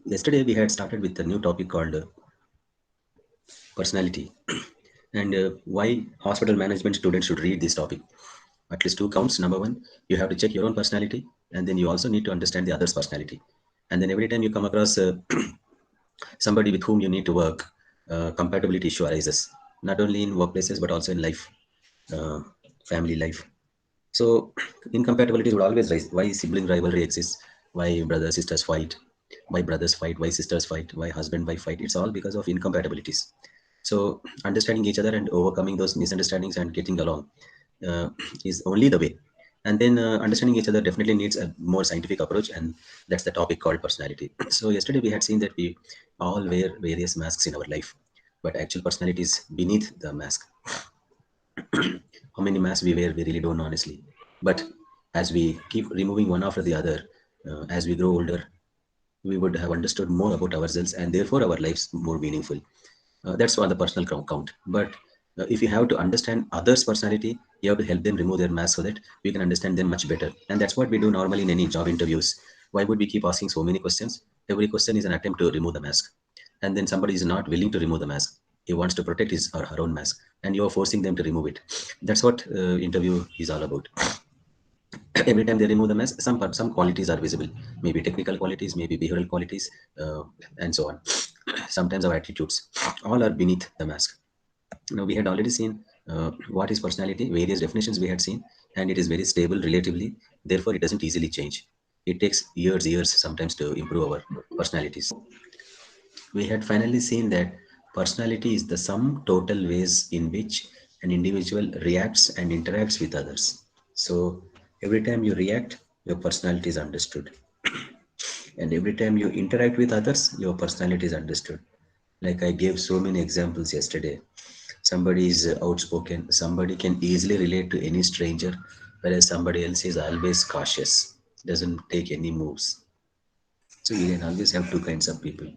Yesterday we had started with a new topic called personality and why hospital management students should read this topic. At least two counts. Number one, you have to check your own personality, and then you also need to understand the other's personality. And then every time you come across somebody with whom you need to work, compatibility issue arises, not only in workplaces but also in life, uh, family life. So incompatibilities would always rise. Why sibling rivalry exists? Why brothers sisters fight? Why brothers fight? Why sisters fight? Why husband wife fight? It's all because of incompatibilities. So understanding each other and overcoming those misunderstandings and getting along uh, is only the way. And then understanding each other definitely needs a more scientific approach, and that's the topic called personality. So yesterday we had seen that we all wear various masks in our life, but actual personality is beneath the mask. How many masks we wear, we really don't know, honestly. But as we keep removing one after the other, as we grow older, we would have understood more about ourselves and therefore our lives more meaningful. That's on the personal count. But if you have to understand others' personality, you have to help them remove their mask so that we can understand them much better. And that's what we do normally in any job interviews. Why would we keep asking so many questions? Every question is an attempt to remove the mask. And then somebody is not willing to remove the mask. He wants to protect his or her own mask, and you are forcing them to remove it. That's what interview is all about. Every time they remove the mask, some qualities are visible, maybe technical qualities, maybe behavioral qualities, and so on. Sometimes our attitudes, all are beneath the mask. Now we had already seen what is personality, various definitions we had seen, and it is very stable relatively, therefore it doesn't easily change. It takes years sometimes to improve our personalities. We had finally seen that personality is the sum total ways in which an individual reacts and interacts with others. So every time you react, your personality is understood. And every time you interact with others, your personality is understood. Like I gave so many examples yesterday. Somebody is outspoken, somebody can easily relate to any stranger, whereas somebody else is always cautious, doesn't take any moves. So you can always have two kinds of people.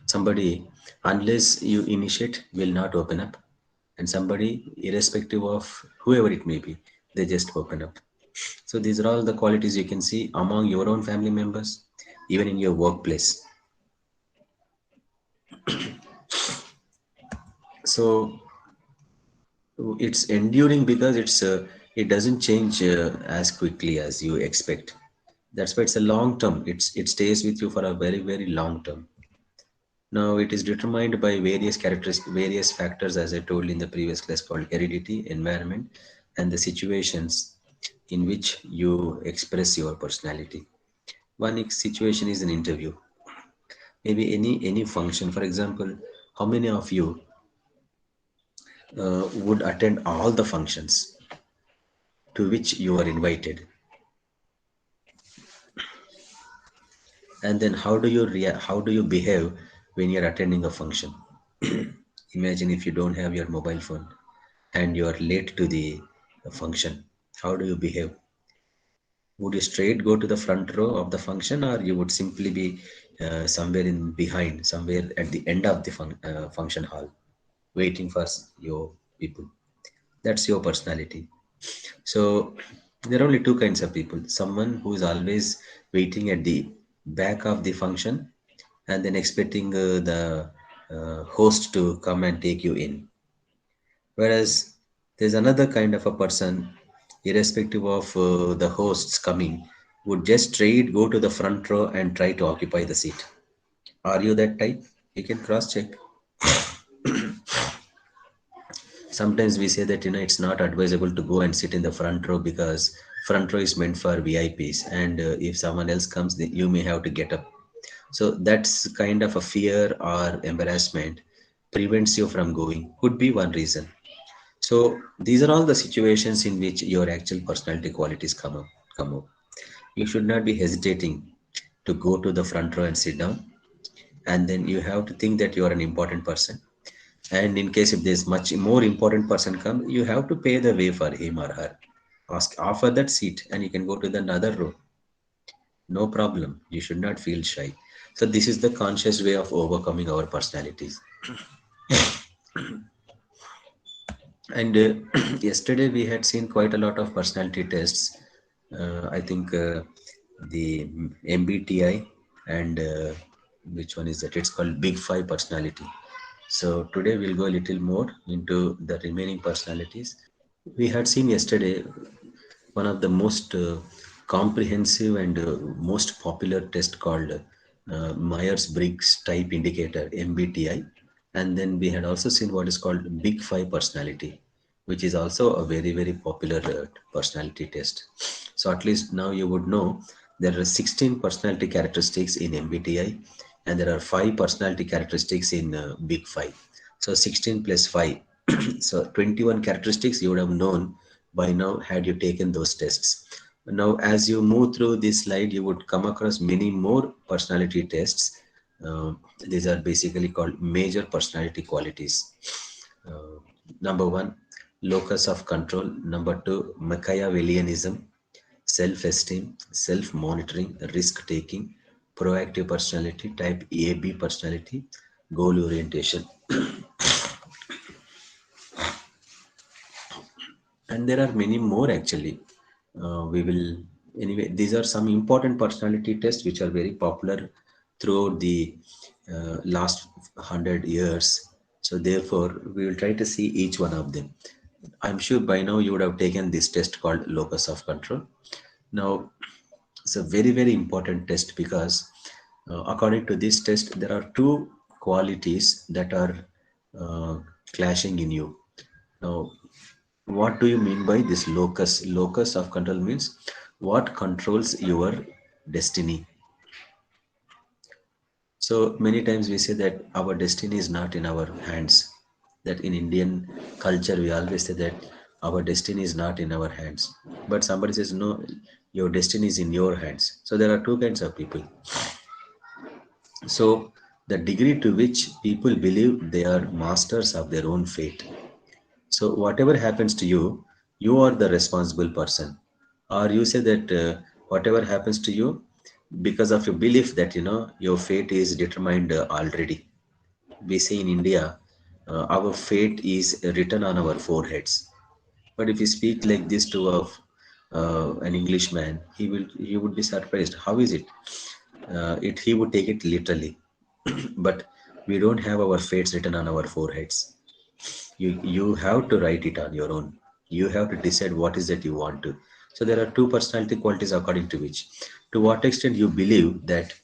Somebody, unless you initiate, will not open up. And somebody, irrespective of whoever it may be, they just open up. So these are all the qualities you can see among your own family members, even in your workplace. So it's enduring because it doesn't change as quickly as you expect. That's why it's a long term. It stays with you for a very long term. Now it is determined by various characteristics, various factors, as I told in the previous class, called heredity, environment, and the situations in which you express your personality. One situation is an interview, maybe any function. For example, how many of you would attend all the functions to which you are invited? And then how do you behave when you're attending a function? Imagine if you don't have your mobile phone and you are late to the function. How do you behave? Would you straight go to the front row of the function, or you would simply be somewhere in behind, somewhere at the end of the function hall, waiting for your people? That's your personality. So there are only two kinds of people: someone who is always waiting at the back of the function and then expecting the host to come and take you in. Whereas there's another kind of a person, irrespective of the hosts coming, would just straight go to the front row and try to occupy the seat. Are you that type? You can cross check. Sometimes we say that it's not advisable to go and sit in the front row because front row is meant for VIPs, and if someone else comes, then you may have to get up. So that's kind of a fear or embarrassment prevents you from going. Could be one reason. So these are all the situations in which your actual personality qualities come up. You should not be hesitating to go to the front row and sit down. And then you have to think that you are an important person. And in case if there's much more important person come, you have to pay the way for him or her. Offer that seat, and you can go to the another row. No problem. You should not feel shy. So this is the conscious way of overcoming our personalities. And yesterday we had seen quite a lot of personality tests. I think the MBTI and which one is that? It's called Big Five personality. So today we'll go a little more into the remaining personalities. We had seen yesterday one of the most comprehensive and most popular test called Myers-Briggs Type Indicator (MBTI), and then we had also seen what is called Big Five personality, which is also a very popular personality test. So at least now you would know there are 16 personality characteristics in MBTI, and there are five personality characteristics in Big Five. So 16 plus 5, so 21 characteristics you would have known by now had you taken those tests. Now, as you move through this slide, you would come across many more personality tests. These are basically called major personality qualities. Uh, Number one, locus of control. Number two, Machiavellianism, self-esteem, self-monitoring, risk-taking, proactive personality, type AB personality, goal orientation. And there are many more actually. We will anyway. These are some important personality tests which are very popular throughout the last 100 years. So therefore, we will try to see each one of them. I'm sure by now you would have taken this test called locus of control. Now, it's a very important test because according to this test, there are two qualities that are uh, clashing in you. Now, what do you mean by this locus? Locus of control means what controls your destiny. So many times we say that our destiny is not in our hands. That in Indian culture we always say that our destiny is not in our hands. But somebody says no, your destiny is in your hands. So there are two kinds of people. So the degree to which people believe they are masters of their own fate. So whatever happens to you, you are the responsible person. Or you say that whatever happens to you, because of your belief that your fate is determined already. We say in India, our fate is written on our foreheads. But if you speak like this to an Englishman, he would be surprised. How is it? He would take it literally. But we don't have our fates written on our foreheads. You have to write it on your own. You have to decide what is that you want to. So there are two personality qualities according to which, to what extent you believe that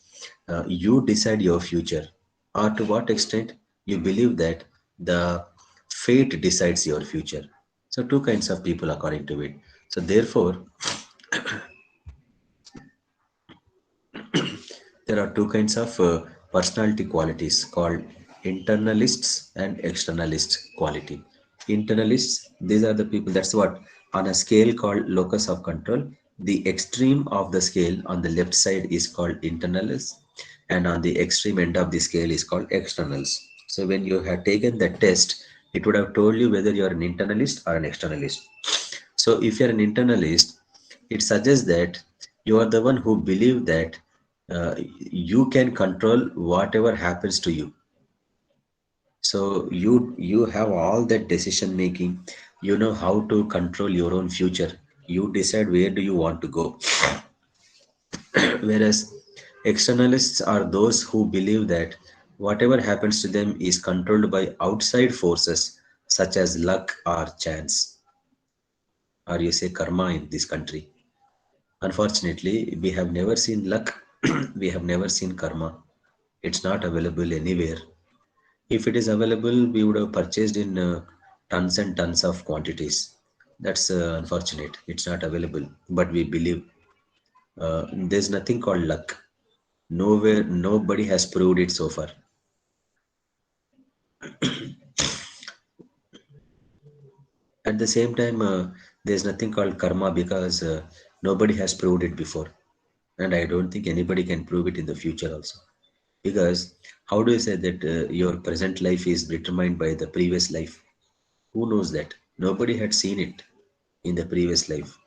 you decide your future, or to what extent you believe that the fate decides your future. So two kinds of people according to it. So therefore there are two kinds of personality qualities called internalists and externalist quality. Internalists, these are the people, that's what, on a scale called locus of control, the extreme of the scale on the left side is called internalists, and on the extreme end of the scale is called externals. So when you have taken the test, it would have told you whether you are an internalist or an externalist. So if you're an internalist, it suggests that you are the one who believe that you can control whatever happens to you. So you have all that decision making. You know how to control your own future. You decide where do you want to go. Whereas externalists are those who believe that whatever happens to them is controlled by outside forces such as luck or chance, or you say karma in this country. Unfortunately, we have never seen luck, we have never seen karma. It's not available anywhere. If it is available, we would have purchased in tons and tons of quantities. That's unfortunate. It's not available, but we believe there's nothing called luck. Nowhere, nobody has proved it so far. At the same time, there's nothing called karma because nobody has proved it before, and I don't think anybody can prove it in the future also. Because how do you say that your present life is determined by the previous life? Who knows that? Nobody had seen it in the previous life.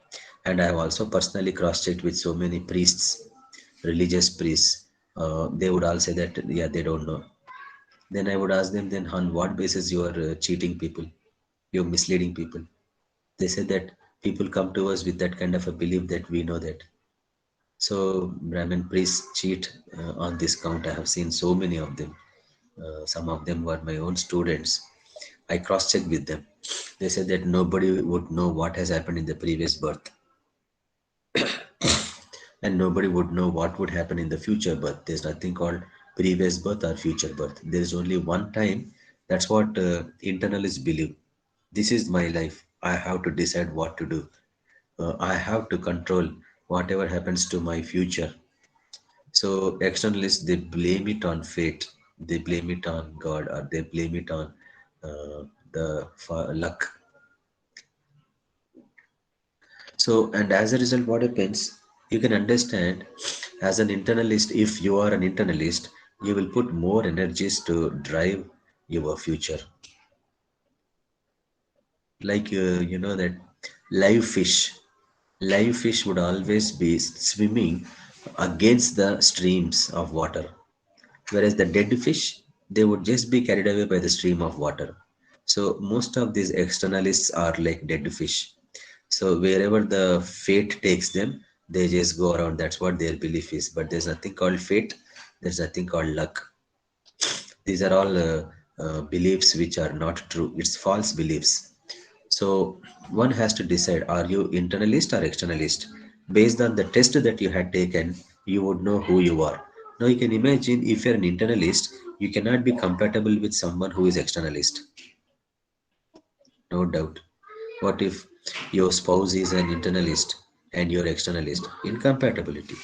And I have also personally cross-checked with so many priests, religious priests. They would all say that, yeah, they don't know. Then I would ask them, then on what basis you are cheating people? You're misleading people. They say that people come to us with that kind of a belief that we know that. So Brahmin priests cheat on this count. I have seen so many of them. Some of them were my own students. I cross-checked with them. They said that nobody would know what has happened in the previous birth, and nobody would know what would happen in the future birth. There's nothing called previous birth or future birth. There is only one time. That's what internalists believe. This is my life. I have to decide what to do. I have to control whatever happens to my future. So externalists, they blame it on fate, they blame it on God, or they blame it on luck. So, and as a result, what happens? You can understand as an internalist, if you are an internalist, you will put more energies to drive your future. Like you know that live fish, live fish would always be swimming against the streams of water, whereas the dead fish, they would just be carried away by the stream of water. So most of these externalists are like dead fish. So wherever the fate takes them, they just go around. That's what their belief is. But there's nothing called fate. There's nothing called luck. These are all beliefs which are not true. It's false beliefs. So one has to decide: are you internalist or externalist? Based on the test that you had taken, you would know who you are. Now you can imagine, if you're an internalist, you cannot be compatible with someone who is externalist. No doubt. What if your spouse is an internalist and you're externalist? Incompatibility.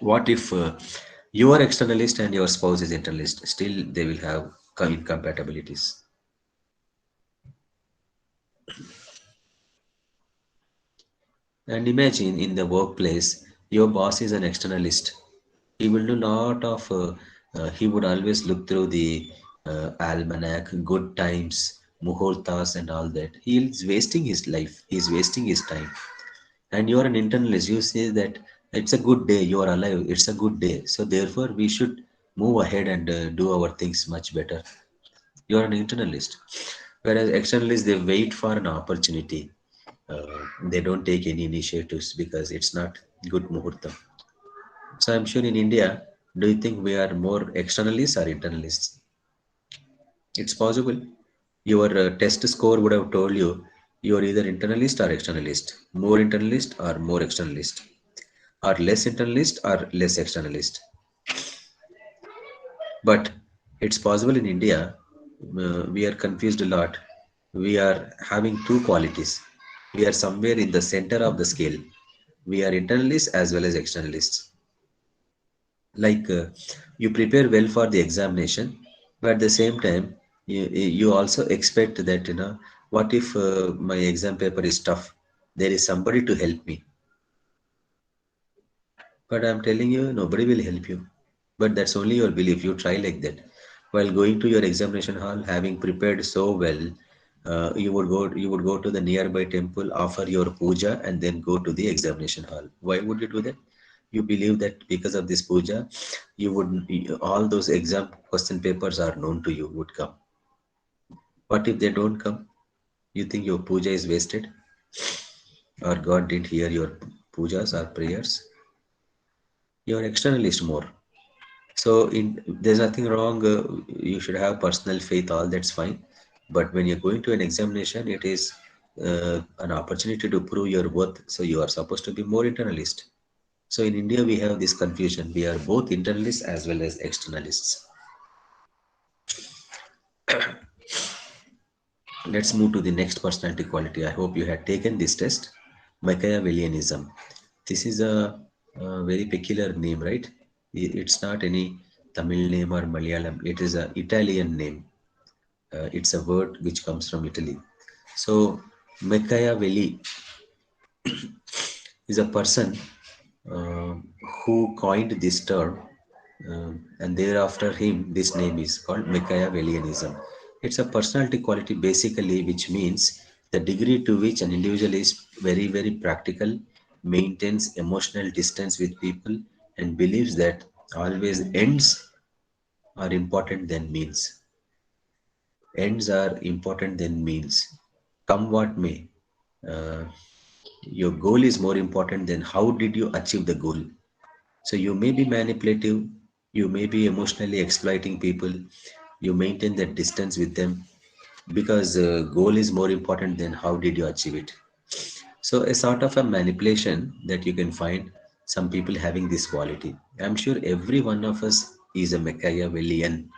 What if you are externalist and your spouse is internalist? Still, they will have incompatibilities. And imagine in the workplace, your boss is an externalist. He will do lot of, he would always look through the almanac, good times, muhurtas, and all that. He is wasting his life, he is wasting his time. And you are an internalist, you say that it's a good day, you are alive, it's a good day. So, therefore, we should move ahead and do our things much better. You are an internalist. Whereas externalists, they wait for an opportunity. They don't take any initiatives because it's not good muhurta. So I'm sure in India, do you think we are more externalists or internalists? It's possible. Your test score would have told you you are either internalist or externalist, more internalist or more externalist, or less internalist or less externalist. But it's possible in India, we are confused a lot. We are having two qualities. We are somewhere in the center of the scale. We are internalists as well as externalists. Like you prepare well for the examination, but at the same time, you also expect that, what if my exam paper is tough? There is somebody to help me. But I'm telling you, nobody will help you. But that's only your belief. You try like that. While going to your examination hall, having prepared so well, you would go to the nearby temple, offer your puja, and then go to the examination hall. Why would you do that? You believe that because of this puja, all those exam question papers are known to you would come. What if they don't come? You think your puja is wasted, or God didn't hear your pujas or prayers? You're externalist more. So there's nothing wrong. You should have personal faith. All that's fine. But when you're going to an examination, it is an opportunity to prove your worth. So you are supposed to be more internalist. So in India, we have this confusion. We are both internalists as well as externalists. Let's move to the next personality quality. I hope you had taken this test. Machiavellianism. This is a very peculiar name, right? It's not any Tamil name or Malayalam. It is an Italian name. It's a word which comes from Italy. So Machiavelli is a person uh, who coined this term, and thereafter him, this name is called Machiavellianism. It's a personality quality basically, which means the degree to which an individual is very, very practical, maintains emotional distance with people, and believes that always ends are important than means. Ends are important than means. Come what may. Uh, Your goal is more important than how did you achieve the goal. So you may be manipulative, you may be emotionally exploiting people, you maintain that distance with them because goal is more important than how did you achieve it. So a sort of a manipulation that you can find some people having this quality. I'm sure every one of us is a Machiavellian.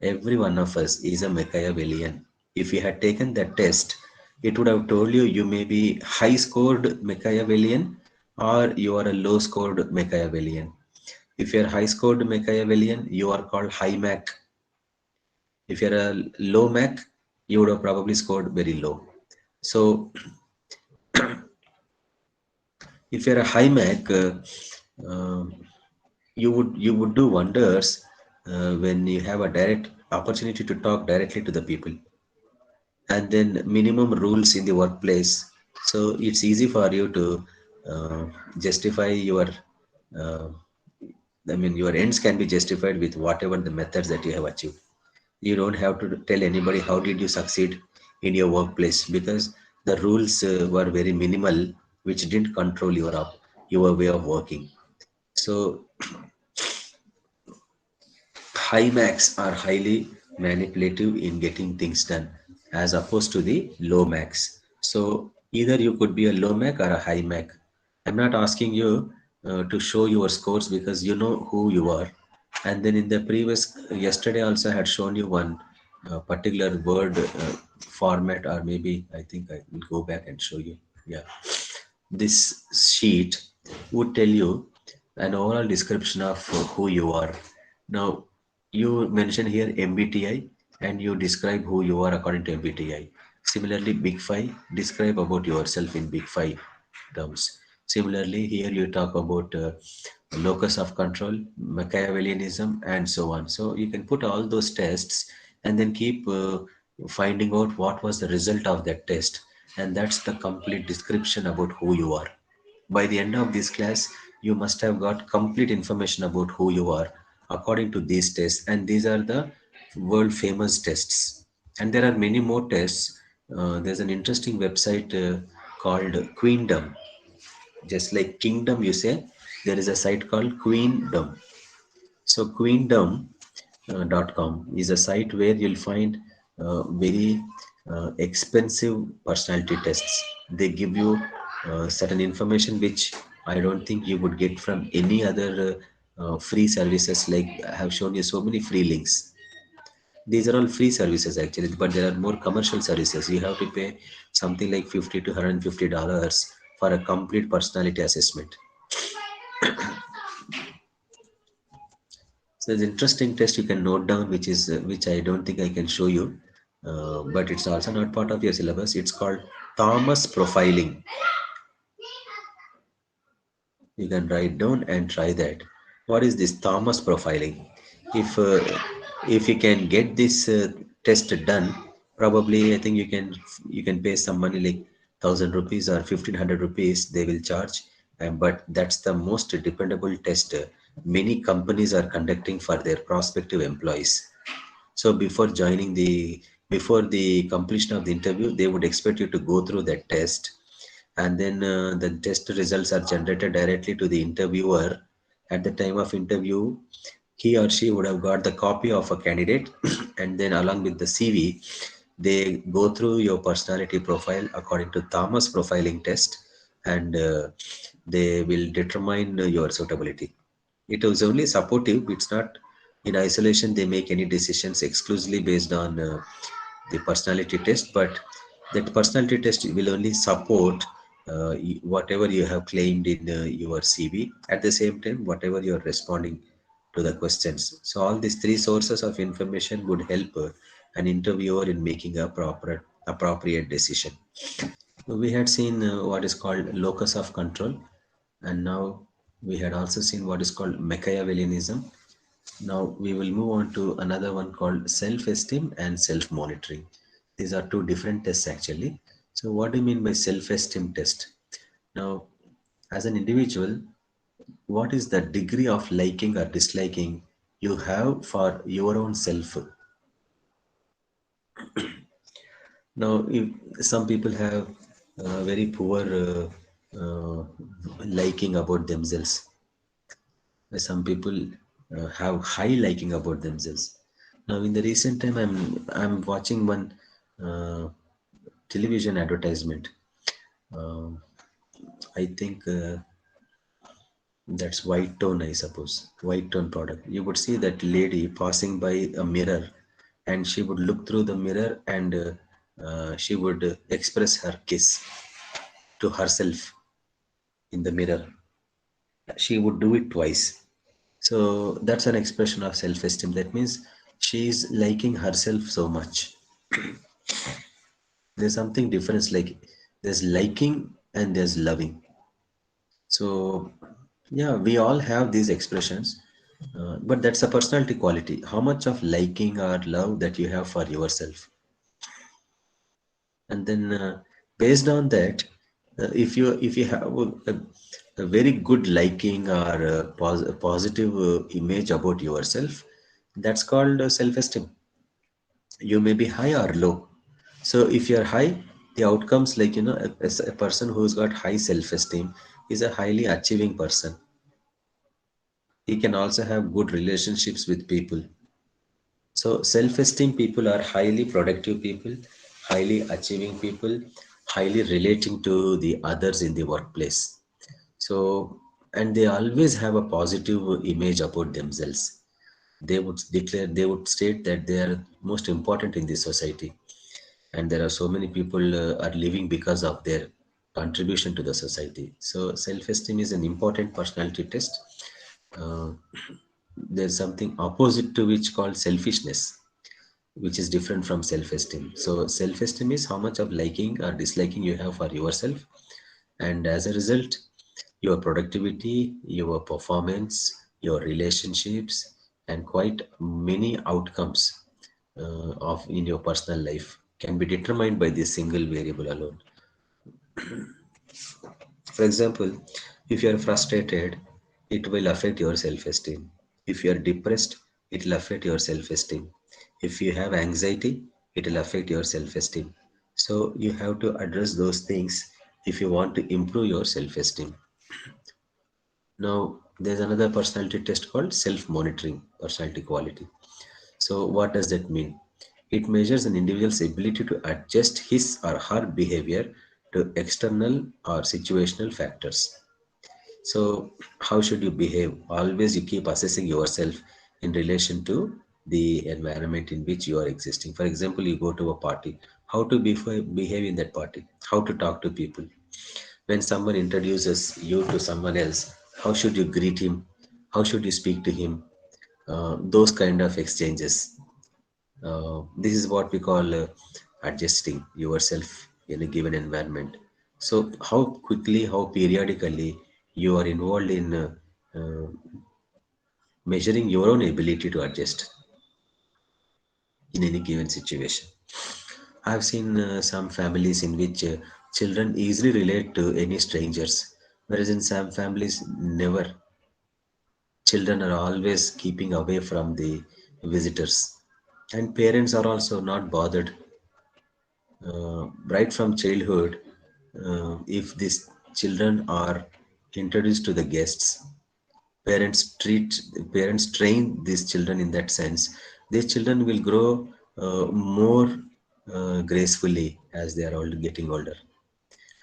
Every one of us is a Machiavellian. If you had taken that test, it would have told you you may be high scored Machiavellian or you are a low scored Machiavellian. If you're high scored Machiavellian, you are called high Mac. If you're a low Mac, you would have probably scored very low. So if you're a high Mac, uh, you would do wonders when you have a direct opportunity to talk directly to the people, and then minimum rules in the workplace. So it's easy for you to uh, justify your uh, your ends can be justified with whatever the methods that you have achieved. You don't have to tell anybody how did you succeed in your workplace because the rules were very minimal, which didn't control your way of working. So high max are highly manipulative in getting things done as opposed to the low max. So either you could be a low mac or a high mac. I'm not asking you to show your scores because you know who you are. And then in the previous, yesterday also I had shown you one particular word format, or maybe I think I will go back and show you. Yeah, this sheet would tell you an overall description of who you are. Now, you mention here MBTI and you describe who you are according to MBTI. Similarly, Big Five, describe about yourself in Big Five terms. Similarly, here you talk about locus of control, Machiavellianism, and so on. So you can put all those tests and then keep finding out what was the result of that test. And that's the complete description about who you are. By the end of this class, you must have got complete information about who you are according to these tests. And these are the world famous tests. And there are many more tests. There's an interesting website called Queendom. Just like Kingdom, you say, there is a site called Queendom. So queendom.com is a site where you'll find very expensive personality tests. They give you certain information which I don't think you would get from any other free services. Like I have shown you so many free links. These are all free services actually, but there are more commercial services. You have to pay something like $50 to $150 for a complete personality assessment. So there's interesting test you can note down, which I don't think I can show you, but it's also not part of your syllabus. It's called Thomas profiling. You can write down and try that. What is this Thomas profiling? If uh, if you can get this test done, probably I think you can pay some money like 1,000 rupees or 1,500 rupees. They will charge, but that's the most dependable test many companies are conducting for their prospective employees. So before the completion of the interview, they would expect you to go through that test, and then the test results are generated directly to the interviewer. At the time of interview, he or she would have got the copy of a candidate, and then along with the CV, they go through your personality profile according to Thomas profiling test, and they will determine your suitability. It was only supportive. It's not in isolation. They make any decisions exclusively based on the personality test, but that personality test will only support whatever you have claimed in your CV. At the same time, whatever you're responding to the questions. So all these three sources of information would help an interviewer in making a proper appropriate decision. We had seen what is called locus of control, and now we had also seen what is called Machiavellianism. Now we will move on to another one called self-esteem and self-monitoring. These are two different tests actually. So what do you mean by self-esteem test? Now, as an individual, what is the degree of liking or disliking you have for your own self? Now, if some people have very poor liking about themselves. Some people have high liking about themselves. Now, in the recent time, I'm watching one uh, television advertisement. Uh, I think that's white tone, I suppose. White tone product. You would see that lady passing by a mirror, and she would look through the mirror, and she would express her kiss to herself in the mirror. She would do it twice. So that's an expression of self-esteem. That means she's liking herself so much. There's something different. Like there's liking and there's loving. So yeah, we all have these expressions, but that's a personality quality. How much of liking or love that you have for yourself, and then based on that, if you have a very good liking or a positive image about yourself, that's called self-esteem. You may be high or low. So if you're high, the outcomes, like a person who's got high self-esteem is a highly achieving person. He can also have good relationships with people. So self-esteem people are highly productive people, highly achieving people, highly relating to the others in the workplace. So, and they always have a positive image about themselves. They would declare, they would state that they are most important in this society, and there are so many people are living because of their contribution to the society. So self-esteem is an important personality test. uh, there's something opposite to which called selfishness, which is different from self-esteem. So self-esteem is how much of liking or disliking you have for yourself, and as a result, your productivity, your performance, your relationships, and quite many outcomes of in your personal life can be determined by this single variable alone. For example, if you are frustrated, it will affect your self-esteem. If you are depressed, it will affect your self-esteem. If you have anxiety, it will affect your self-esteem. So you have to address those things if you want to improve your self-esteem. Now, there's another personality test called self-monitoring personality quality. So what does that mean? It measures an individual's ability to adjust his or her behavior to external or situational factors. So, how should you behave? Always you keep assessing yourself in relation to the environment in which you are existing. For example, you go to a party, how to behave in that party, how to talk to people. When someone introduces you to someone else, how should you greet him? How should you speak to him? Those kind of exchanges. This is what we call adjusting yourself in a given environment. So, how quickly, how periodically you are involved in uh, measuring your own ability to adjust in any given situation. I've seen some families in which children easily relate to any strangers, whereas in some families, never. Children are always keeping away from the visitors, and parents are also not bothered right from childhood. If these children are introduced to the guests, parents train these children in that sense. These children will grow more gracefully as they are all getting older,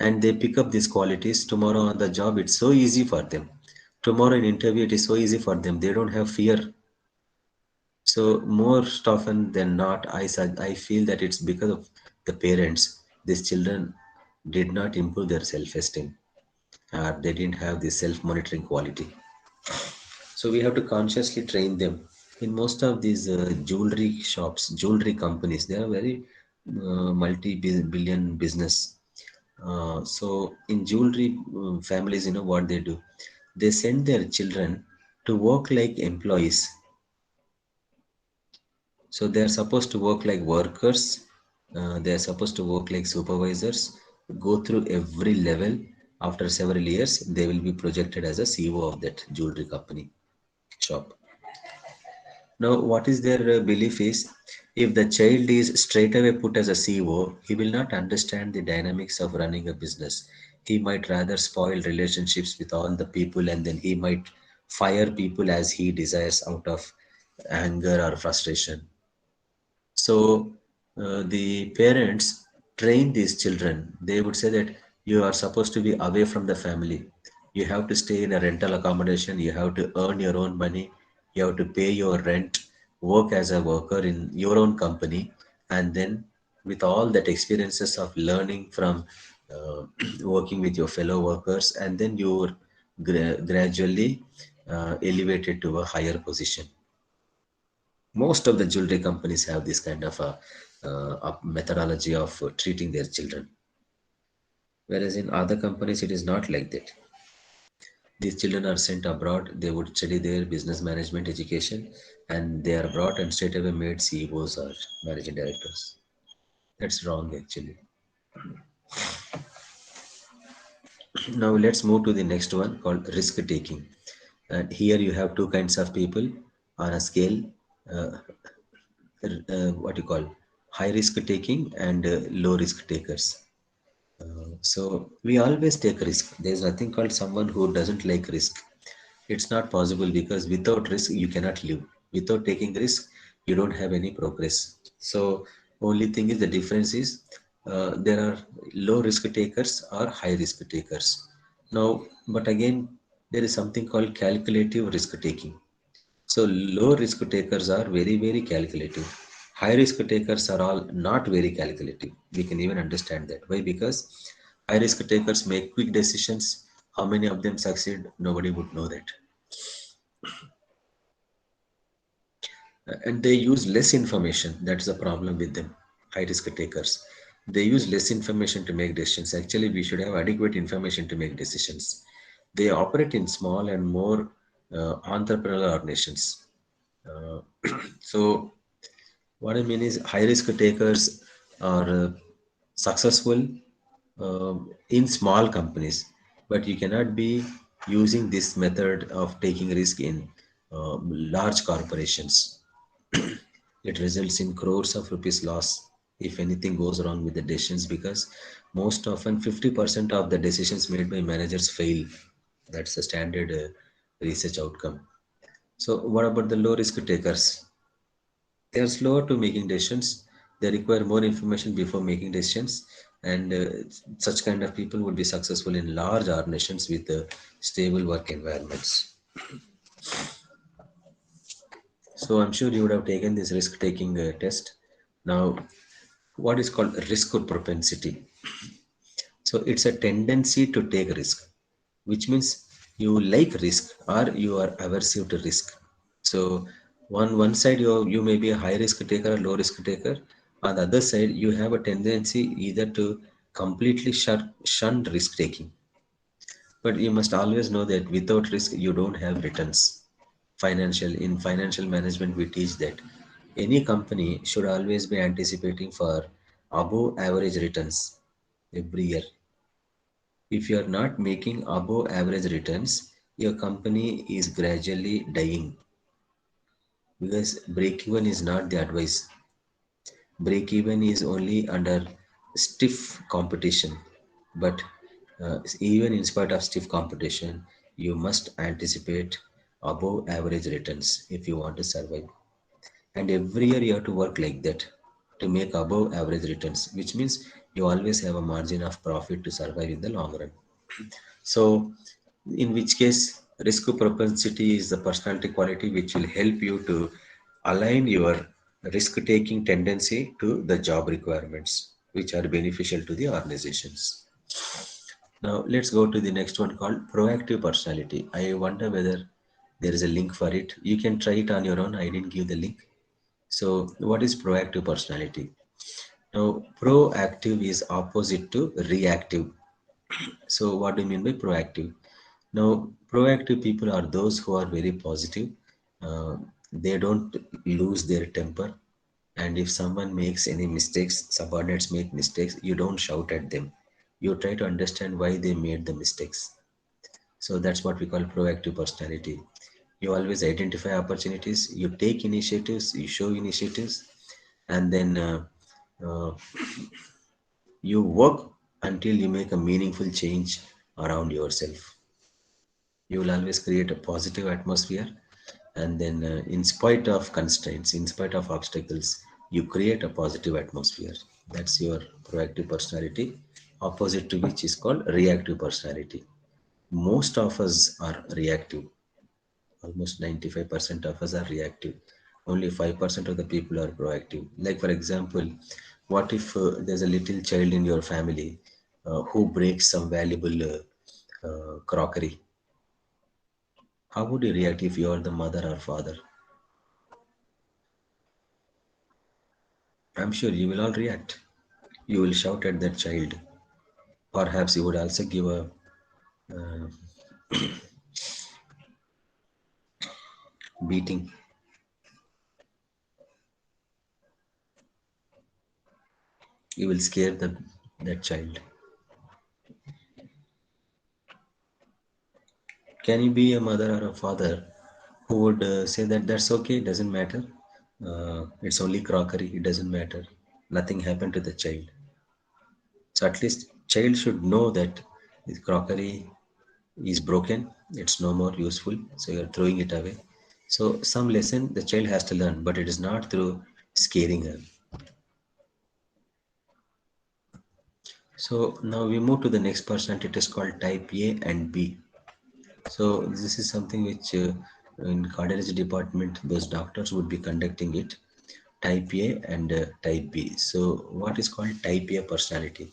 and they pick up these qualities. Tomorrow on the job, it's so easy for them. Tomorrow in interview, it is so easy for them. They don't have fear. So most often than not, I feel that it's because of the parents. These children did not improve their self-esteem, or they didn't have this self-monitoring quality. So we have to consciously train them. In most of these jewelry shops, jewelry companies, they are very multi-billion business. So in jewelry families, you know what they do? They send their children to work like employees. So they are supposed to work like workers. They are supposed to work like supervisors, go through every level. After several years, they will be projected as a CEO of that jewelry company shop. Now, what is their belief is, if the child is straight away put as a CEO, he will not understand the dynamics of running a business. He might rather spoil relationships with all the people, and then he might fire people as he desires out of anger or frustration. So the parents train these children. They would say that you are supposed to be away from the family. You have to stay in a rental accommodation. You have to earn your own money. You have to pay your rent, work as a worker in your own company, and then with all that experiences of learning from uh, working with your fellow workers, and then you're gradually elevated to a higher position. Most of the jewelry companies have this kind of a methodology of treating their children, whereas in other companies it is not like that. These children are sent abroad, they would study their business management education, and they are brought and straight away made CEOs or managing directors. That's wrong actually. Now let's move to the next one called risk taking. And here you have two kinds of people on a scale. uh, what you call high risk taking and low risk takers. So we always take risk. There's nothing called someone who doesn't like risk. It's not possible, because without risk you cannot live. Without taking risk, you don't have any progress. So only thing is, the difference is, there are low risk takers or high risk takers. Now, but again, there is something called calculative risk taking. So low risk takers are very, very calculative. High risk takers are all not very calculative. We can even understand that. Why? Because high risk takers make quick decisions. How many of them succeed? Nobody would know that. And they use less information. That's the problem with them. High risk takers. They use less information to make decisions. Actually, we should have adequate information to make decisions. They operate in small and more entrepreneurial organizations. Uh, so what I mean is, high risk takers are successful in small companies, but you cannot be using this method of taking risk in large corporations. It results in crores of rupees loss if anything goes wrong with the decisions, because most often 50% of the decisions made by managers fail. That's the standard research outcome. So, what about the low risk takers? They are slower to making decisions. They require more information before making decisions, and such kind of people would be successful in large organizations with stable work environments. So I'm sure you would have taken this risk taking test. Now, what is called risk propensity? So it's a tendency to take risk, which means you like risk or you are aversive to risk. So one side, you may be a high risk taker or low risk taker. On the other side, you have a tendency either to completely shun risk taking. But you must always know that without risk you don't have returns. In financial management, we teach that any company should always be anticipating for above average returns every year. If you are not making above average returns, your company is gradually dying, because break even is not the advice. Break even is only under stiff competition. But even in spite of stiff competition, you must anticipate above average returns if you want to survive. And every year you have to work like that to make above average returns, which means you always have a margin of profit to survive in the long run. So, in which case, risk propensity is the personality quality which will help you to align your risk taking tendency to the job requirements, which are beneficial to the organizations. Now, let's go to the next one called proactive personality. I wonder whether there is a link for it. You can try it on your own. I didn't give the link. So, what is proactive personality? Now, proactive is opposite to reactive. So, what do you mean by proactive? Now, proactive people are those who are very positive. Uh, they don't lose their temper. And if someone makes any mistakes, subordinates make mistakes, you don't shout at them. You try to understand why they made the mistakes. So that's what we call proactive personality. You always identify opportunities, you take initiatives, you show initiatives, and then uh, you work until you make a meaningful change around yourself. You will always create a positive atmosphere, and then in spite of constraints, in spite of obstacles, you create a positive atmosphere. That's your proactive personality, opposite to which is called reactive personality. Most of us are reactive. Almost 95% of us are reactive. Only 5% of the people are proactive. Like, for example, what if there's a little child in your family who breaks some valuable crockery? How would you react if you are the mother or father? I'm sure you will all react. You will shout at that child. Perhaps you would also give a beating. You will scare that child. Can you be a mother or a father who would say that that's okay, doesn't matter? It's only crockery, it doesn't matter. Nothing happened to the child. So at least child should know that the crockery is broken, it's no more useful, so you're throwing it away. So some lesson the child has to learn, but it is not through scaring her. So now we move to the next personality. It is called type A and B. So this is something which in cardiology department, those doctors would be conducting it. Type A and type B. So what is called type A personality?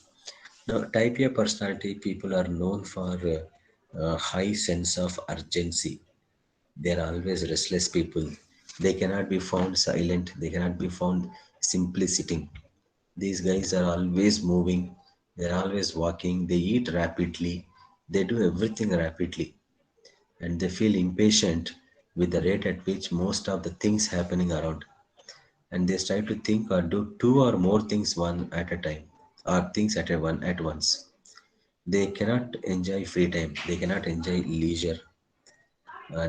Now, type A personality people are known for a high sense of urgency. They are always restless people. They cannot be found silent. They cannot be found simply sitting. These guys are always moving. They're always walking. They eat rapidly. They do everything rapidly, and they feel impatient with the rate at which most of the things happening around, and they try to think or do two or more things one at a time, or things at a one at once. They cannot enjoy free time, they cannot enjoy leisure.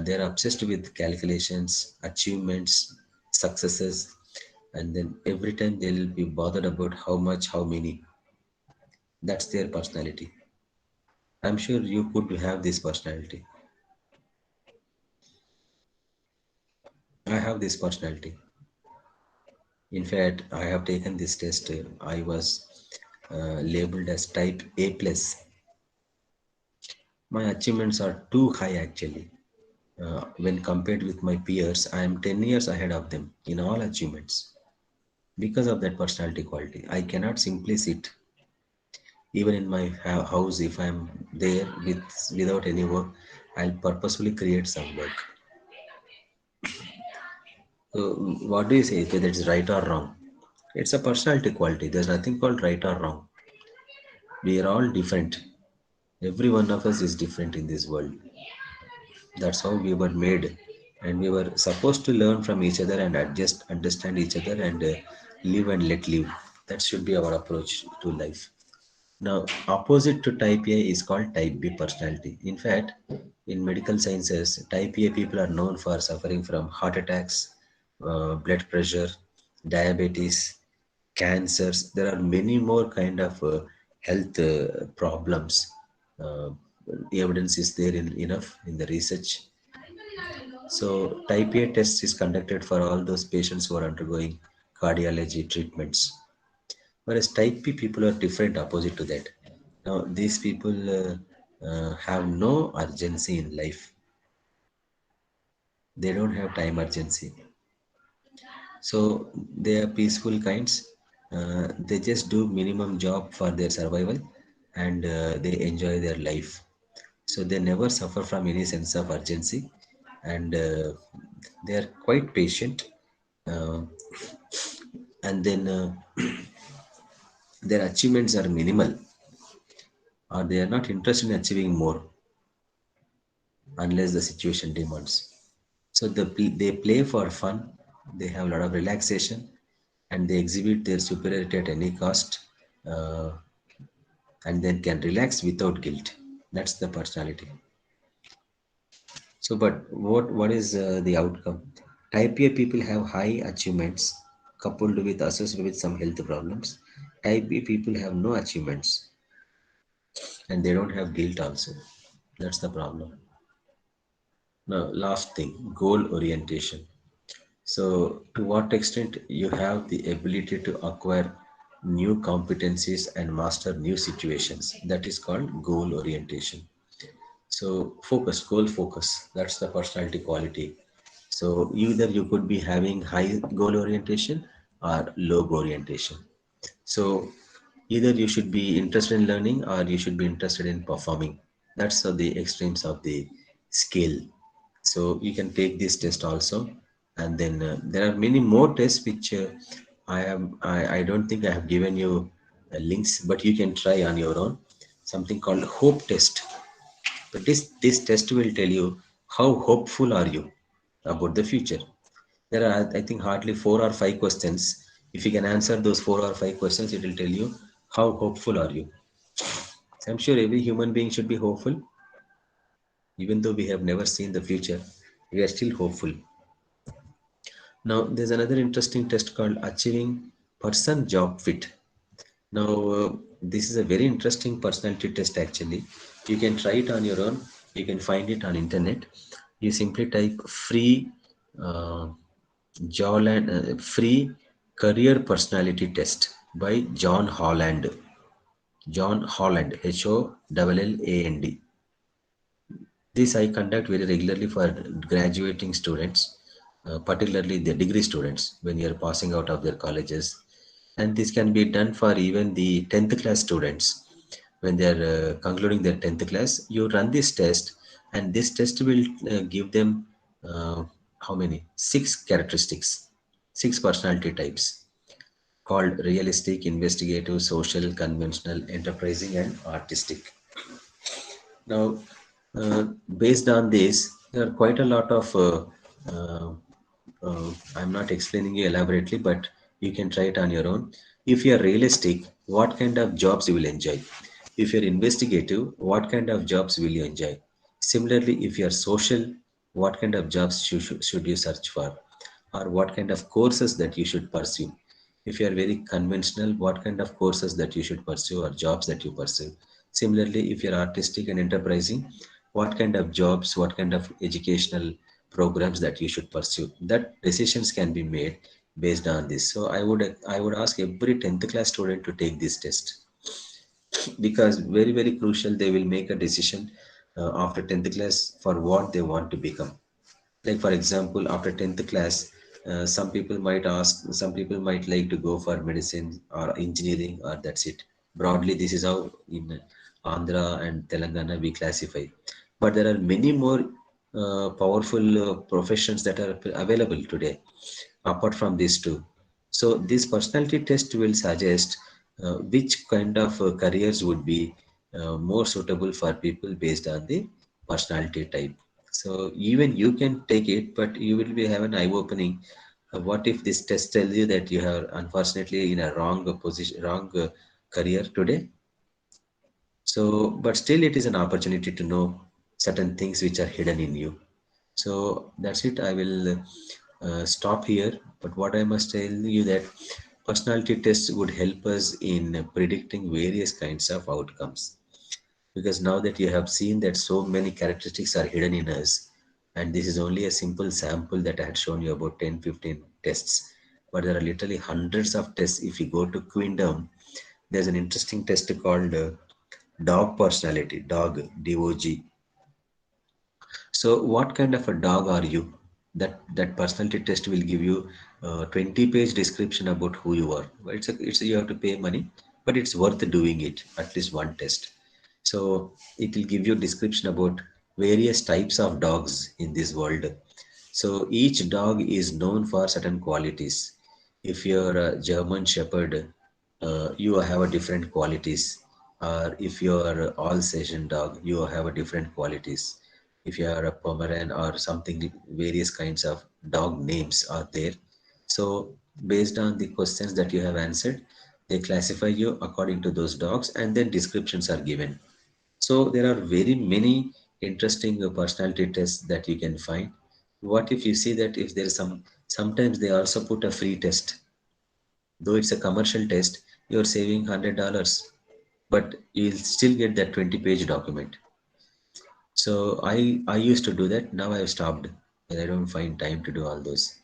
They're obsessed with calculations, achievements, successes, and then every time they'll be bothered about how much, how many. That's their personality. I'm sure you could have this personality. I have this personality. In fact, I have taken this test. I was labeled as type A plus. My achievements are too high actually. When compared with my peers, I am 10 years ahead of them in all achievements. Because of that personality quality, I cannot simply sit. Even in my house, if I'm there without any work, I'll purposefully create some work. So, what do you say, whether it's right or wrong? It's a personality quality. There's nothing called right or wrong. We are all different. Every one of us is different in this world. That's how we were made. And we were supposed to learn from each other and adjust, understand each other, and live and let live. That should be our approach to life. Now, opposite to type A is called type B personality. In fact, in medical sciences, type A people are known for suffering from heart attacks, blood pressure, diabetes, cancers. There are many more kind of health problems. Uh, Evidence is there enough in the research. So type A test is conducted for all those patients who are undergoing cardiology treatments. Whereas type B people are different, opposite to that. Now these people have no urgency in life. They don't have time urgency. So they are peaceful kinds. They just do minimum job for their survival, and they enjoy their life. So they never suffer from any sense of urgency, and they are quite patient. Uh, and then their achievements are minimal, or they are not interested in achieving more unless the situation demands. So they play for fun, they have a lot of relaxation, and they exhibit their superiority at any cost, uh, and then can relax without guilt. That's the personality. So, but what is the outcome? Type A people have high achievements coupled with associated with some health problems. Type B people have no achievements and they don't have guilt also. That's the problem. Now, last thing, goal orientation. So, to what extent you have the ability to acquire new competencies and master new situations? That is called goal orientation. So, focus, goal focus. That's the personality quality. So, either you could be having high goal orientation or low goal orientation. So, either you should be interested in learning or you should be interested in performing. That's the extremes of the scale. So you can take this test also, and then there are many more tests which I don't think I have given you links, but you can try on your own. Something called hope test. But this test will tell you how hopeful are you about the future. There are, I think, hardly 4 or 5 questions. If you can answer those 4 or 5 questions, it will tell you how hopeful are you. So I'm sure every human being should be hopeful, even though we have never seen the future. We are still hopeful. Now, there's another interesting test called Achieving Person Job Fit. Now, this is a very interesting personality test actually. You can try it on your own. You can find it on internet. You simply type uh, free career personality test by John Holland. John Holland, HOLLAND. This I conduct very regularly for graduating students, particularly the degree students when you are passing out of their colleges. And this can be done for even the 10th class students when they are concluding their 10th class. You run this test, and this test will give them uh, how many? Six characteristics, six personality types called realistic, investigative, social, conventional, enterprising, and artistic. Now, based on this, there are quite a lot of, uh, I'm not explaining you elaborately, but you can try it on your own. If you are realistic, what kind of jobs you will enjoy? If you're investigative, what kind of jobs will you enjoy? Similarly, if you are social, what kind of jobs should you search for? Or what kind of courses that you should pursue? If you are very conventional, what kind of courses that you should pursue or jobs that you pursue? Similarly, if you're artistic and enterprising, what kind of jobs, what kind of educational programs that you should pursue? That decisions can be made based on this. So I would ask every 10th class student to take this test, because very crucial, they will make a decision after 10th class for what they want to become. Like for example, after 10th class, some people might like to go for medicine or engineering, or that's it. Broadly, this is how in Andhra and Telangana we classify. But there are many more powerful professions that are available today apart from these two. So this personality test will suggest which kind of careers would be more suitable for people based on the personality type. So even you can take it, but you will be have an eye opening. What if this test tells you that you have unfortunately in a wrong position, wrong career today? So, but still, it is an opportunity to know certain things which are hidden in you. So that's it. I will stop here. But what I must tell you that personality tests would help us in predicting various kinds of outcomes, because now that you have seen that so many characteristics are hidden in us, and this is only a simple sample that I had shown you about 10, 15 tests, but there are literally hundreds of tests. If you go to Queendom, there's an interesting test called dog personality, dog, DOG. So what kind of a dog are you? That personality test will give you a 20-page description about who you are. Well, you have to pay money, but it's worth doing it, at least one test. So it will give you a description about various types of dogs in this world. So each dog is known for certain qualities. If you're a German Shepherd, you have a different qualities. Or if you're all session dog, you have a different qualities. If you are a Pomeranian or something, various kinds of dog names are there. So based on the questions that you have answered, they classify you according to those dogs, and then descriptions are given. So there are very many interesting personality tests that you can find. What if you see that if there is sometimes they also put a free test, though it's a commercial test, you're saving $100, but you'll still get that 20-page document. So I used to do that. Now I've stopped, and I don't find time to do all those.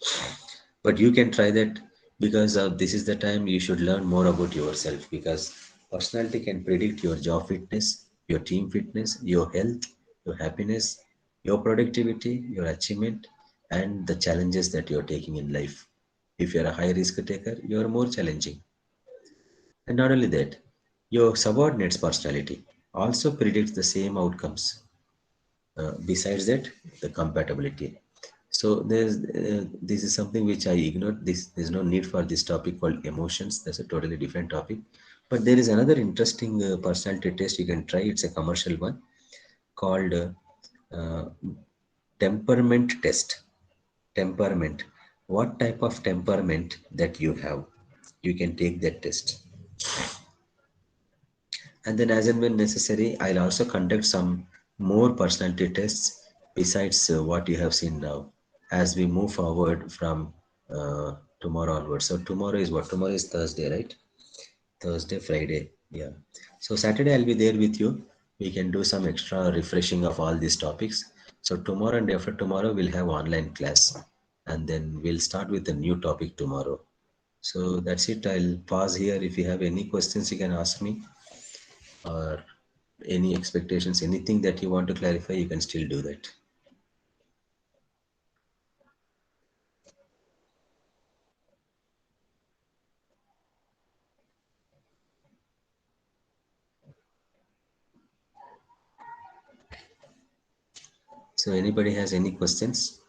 But you can try that, because this is the time you should learn more about yourself, because personality can predict your job fitness, your team fitness, your health, your happiness, your productivity, your achievement, and the challenges that you're taking in life. If you're a high risk taker, you're more challenging. And not only that, your subordinate's personality also predicts the same outcomes. Besides that, the compatibility. So this is something which I ignored. There's no need for this topic called emotions. That's a totally different topic. But there is another interesting personality test you can try. It's a commercial one called uh, temperament test. Temperament. What type of temperament that you have? You can take that test. And then, as and when necessary, I'll also conduct some more personality tests besides what you have seen now as we move forward from tomorrow onwards. So, tomorrow is what? Tomorrow is Thursday, right? Thursday, Friday. Yeah. So, Saturday, I'll be there with you. We can do some extra refreshing of all these topics. So, tomorrow and after tomorrow, we'll have online class. And then we'll start with a new topic tomorrow. So, that's it. I'll pause here. If you have any questions, you can ask me, or any expectations, anything that you want to clarify, you can still do that. So anybody has any questions?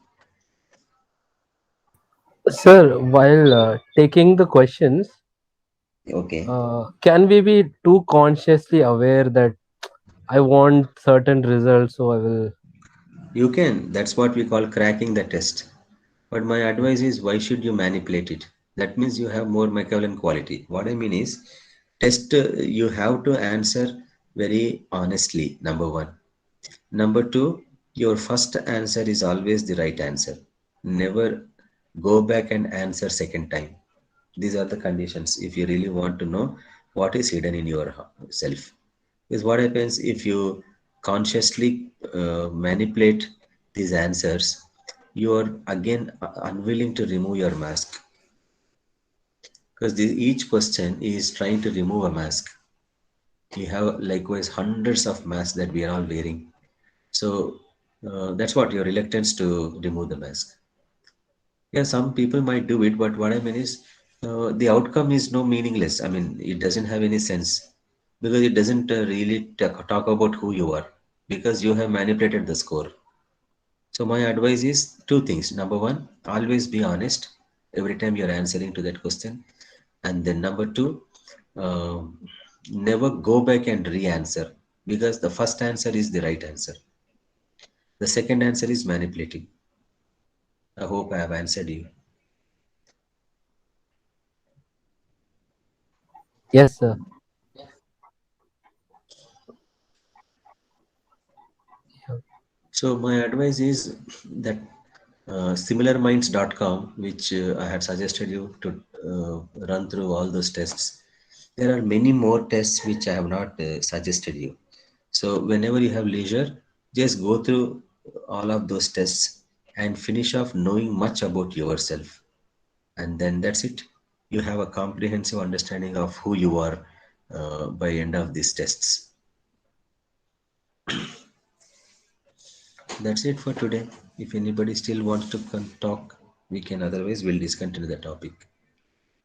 Sir, while taking the questions, Okay, can we be too consciously aware that I want certain results, so I will? you can. That's what we call cracking the test. But my advice is, why should you manipulate it? That means you have more Machiavellian quality. What I mean is, test you have to answer very honestly. Number one. Number two, your first answer is always the right answer. Never go back and answer second time. These are the conditions if you really want to know what is hidden in your self. Because what happens if you consciously manipulate these answers, you are again unwilling to remove your mask, because each question is trying to remove a mask. You have likewise hundreds of masks that we are all wearing. So that's what your reluctance to remove the mask. Yeah, some people might do it, but what I mean is the outcome is no meaningless. I mean, it doesn't have any sense, because it doesn't really talk about who you are, because you have manipulated the score. So my advice is two things. Number one, always be honest every time you're answering to that question. And then number two, uh, never go back and re-answer, because the first answer is the right answer. The second answer is manipulating. I hope I have answered you. Yes, sir. So my advice is that similarminds.com, which I had suggested you to run through all those tests. There are many more tests which I have not suggested you. So whenever you have leisure, just go through all of those tests and finish off knowing much about yourself. And then that's it. You have a comprehensive understanding of who you are by end of these tests. That's it for today. If anybody still wants to talk, we can. Otherwise, we'll discontinue the topic.